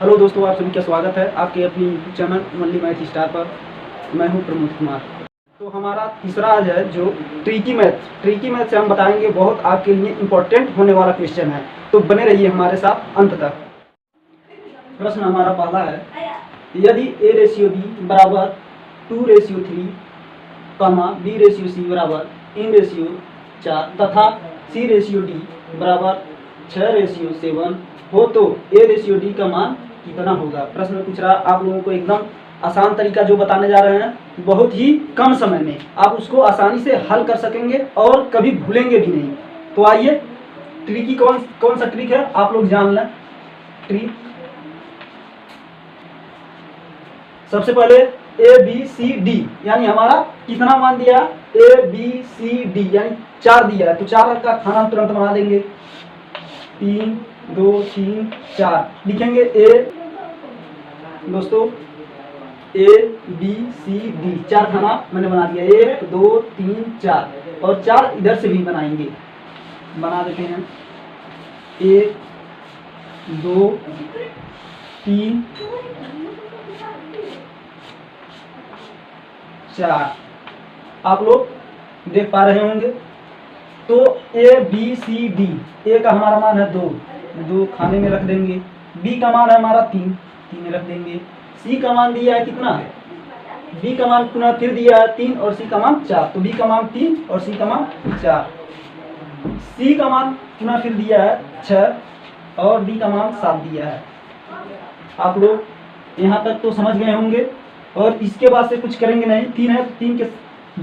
Hello दोस्तों, आप सभी का स्वागत है आपके अपनी YouTube channel only math star पर। मैं हूं प्रमोद कुमार। तो हमारा तीसरा आज है जो ट्रिकी मैथ से हम बताएंगे, बहुत आपके लिए इम्पोर्टेंट होने वाला क्वेश्चन है। तो बने रहिए हमारे साथ अंत तक। प्रश्न हमारा पहला है, यदि a/b बराबर 2/3, b/c बराबर 3/4 तथा c/d बराबर 6/7 हो तो a/d का मान कितना होगा। प्रश्न में पूछ रहा है आप लोगों को एकदम आसान तरीका जो बताने जा रहे हैं, बहुत ही कम समय में आप उसको आसानी से हल कर सकेंगे और कभी भूलेंगे भी नहीं। तो आइए, ट्रिकी कौन सा ट्रिक है आप लोग जान लें। ट्रिक सबसे पहले ABCD यानी हमारा कितना मान दिया, ABCD यानी 4 दिया है, तो 4 का खाना तुरंत बना देंगे। 3 2 3 4 लिखेंगे। दोस्तों ABCD 4 खाना मैंने बना दिया, 1 2 3 4 और 4 इधर से भी बनाएंगे, बना देते हैं। 1 2 3 4 आप लोग देख पा रहे होंगे। तो ABCD, A का हमारा मान है 2 खाने में रख देंगे। B का मान है हमारा 3 में रख देंगे। C का मान दिया है कितना, B का मान पुनः फिर दिया है 3 और C का मान 4, तो B का मान 3 और C का मान 4। C का मान पुनः फिर दिया है 6 और D का मान 7 दिया है। आप लोग यहाँ तक तो समझ गए होंगे और इसके बाद से कुछ करेंगे नहीं। 3 है, 3 के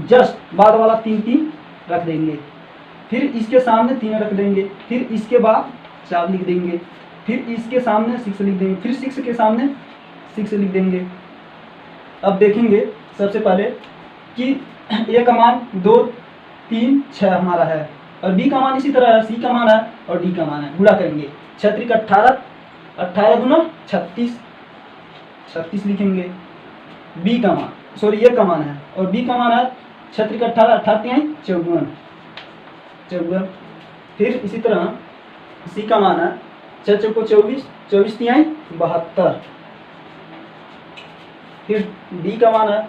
जस्ट बाद वाला 3 रख देंगे, फिर इसके सामने 3 रख देंगे, फिर इसके बाद 4 लिख देंगे, फिर इसके सामने 6 लिख देंगे, फिर 6 के सामने 6 लिख देंगे। अब देखेंगे सबसे पहले कि A का मान 2 3 6 हमारा है और B का मान इसी तरह है, C का मान है और D का मान है। गुणा करेंगे, 6 18 18 दूना 36 लिखेंगे। B का मान A का मान है और B का मान है 6 18 18 54। फिर इसी तरह C का मान है 6 चौको 24 24 तिहाई 72। फिर D का मान है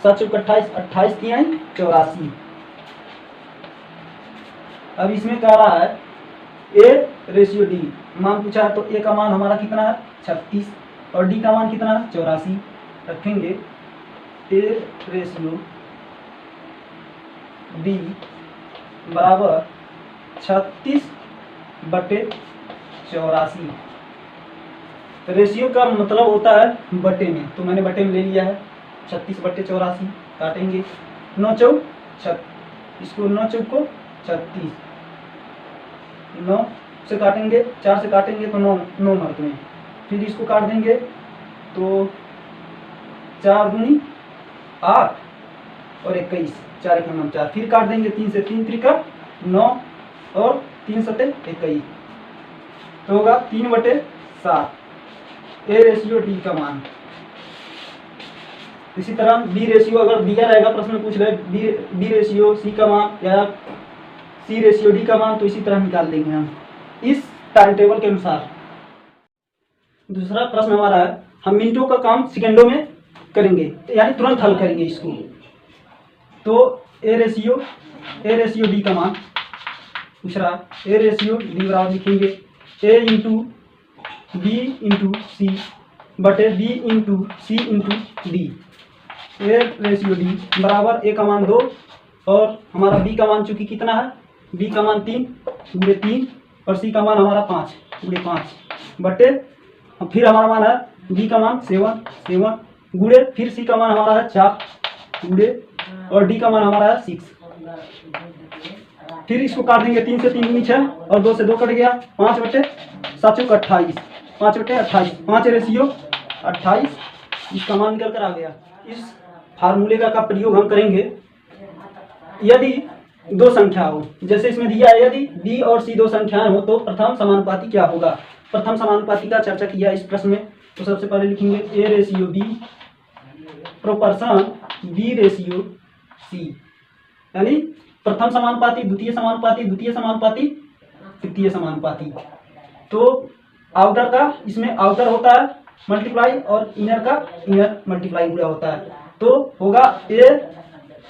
7 चौको 28 28 तिहाई 84। अब इसमें कह रहा है A/D मान पूछा है, तो A का मान हमारा कितना है 36 और D का मान कितना है 84। रखेंगे A/D बराबर 36/84। रेशियो का मतलब होता है बटे में, तो मैंने बटे में ले लिया है 36/84। काटेंगे 9 चौक 36, इसको 9 चौक को 36, 9 से काटेंगे, 4 से काटेंगे तो 9 मार्क में। फिर इसको काट देंगे तो 4 दूनी 8 और 21, 4 1 9 4। फिर काट देंगे 3 से, 3 3 का 9 और 3 7 21, तो होगा 3/7 A/D का मान। इसी तरह B रेशियो अगर दिया रहेगा, प्रश्न में पूछ रहे B रेशियो C का मान या C/D का मान, तो इसी तरह निकाल देंगे हम इस टाइम टेबल के अनुसार। दूसरा प्रश्न हमारा है, हम मिनटों का काम सेकंडों में करेंगे, यानी तुरंत हल करेंगे इसको। तो A/D का मान पूछ रहा है। A/D बराबर लिखेंगे A into B into C बटे B into C into D। A/D बराबर A का मान 2 और हमारा B का मान चूंकि कितना है, B का मान 3 गुणे 3 और C का मान हमारा 5 गुणे 5 बटे, फिर हमारा मान है B का मान 7 गुणे, फिर C का मान हमारा है 4 गुणे और D का मान हमारा है 6। फिर इसको काट देंगे, 3 से 3 दूनी 6 और 2 से 2 कट गया, 5/7 चौक 28, 5/28, 5/28 इसका मान निकल कर आ गया। इस फार्मूले का प्रयोग हम करेंगे यदि दो संख्या हो, जैसे इसमें दिया है यदि B और C 2 संख्याएं हो तो प्रथम समानुपाती क्या होगा। प्रथम समानुपाती का चर्चा किया इस प्रश्न में। तो सबसे पहले लिखेंगे A/B प्रोपोर्शन B/C, यानी प्रथम समानुपाती, द्वितीय समानुपाती, द्वितीय समानुपाती, तृतीय समानुपाती। तो आउटर का, इसमें आउटर होता है मल्टीप्लाई और इनर का इनर मल्टीप्लाई पूरा होता है, तो होगा ए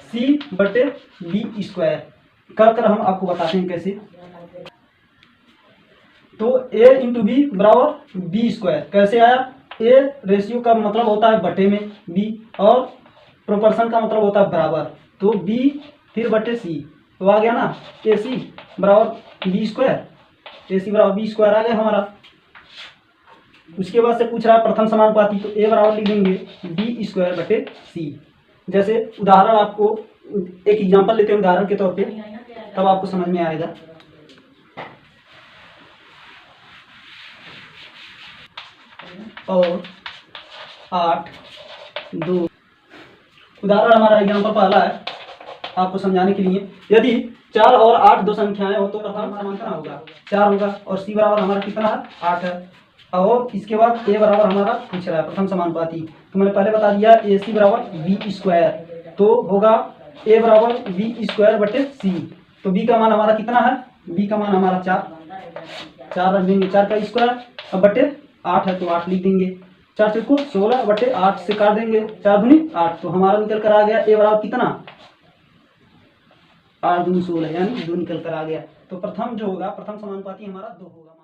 सी बटे बी स्क्वायर। कर हम आपको बताते हैं कैसे। तो ए इंटू बी बराबर बी स्क्वायर कैसे आया? ए रेशियो का मतलब होता है बटे में बी, और प्रोपोर्शन का मतलब होता है बराबर, तो बी फिर बटे सी, तो आ गया ना ए सी बराबर बी स्क्वायर, ए सी बराबर बी स्क्वायर आ गया हमारा। उसके बाद से पूछ रहा है प्रथम समानुपाती, तो ए बराबर लिख देंगे बी स्क्वायर बटे सी। जैसे उदाहरण आपको एक एग्जांपल लेते हैं उदाहरण के तौर पे, तब आपको समझ में आएगा। और 8 2 उदाहरण हमारा एग्जांपल पहला है आपको समझाने के लिए। यदि 4 और 8 दो संख्याएं हो तो प्रथम समांतर होगा 4 होगा, और सी बराबर हमारा कितना है 8 है। और इसके बाद ए बराबर हमारा पूछ रहा है प्रथम समानुपाती, तो मैंने पहले बता दिया ए सी बराबर बी स्क्वायर, तो होगा ए बराबर बी स्क्वायर बटे सी। तो बी का मान हमारा कितना है? बी का मान हमारा 4 रख देंगे, 4 का स्क्वायर अब बटे 8 है तो 8 लिख देंगे। 4 चौको 16 बटे 8 से काट देंगे, 4 दूनी 8, तो हमारा निकल कर आ गया ए बराबर कितना 8 दूनी 16, यानी 2 निकल कर आ गया। तो प्रथम जो होगा प्रथम समानुपाती हमारा 2 होगा।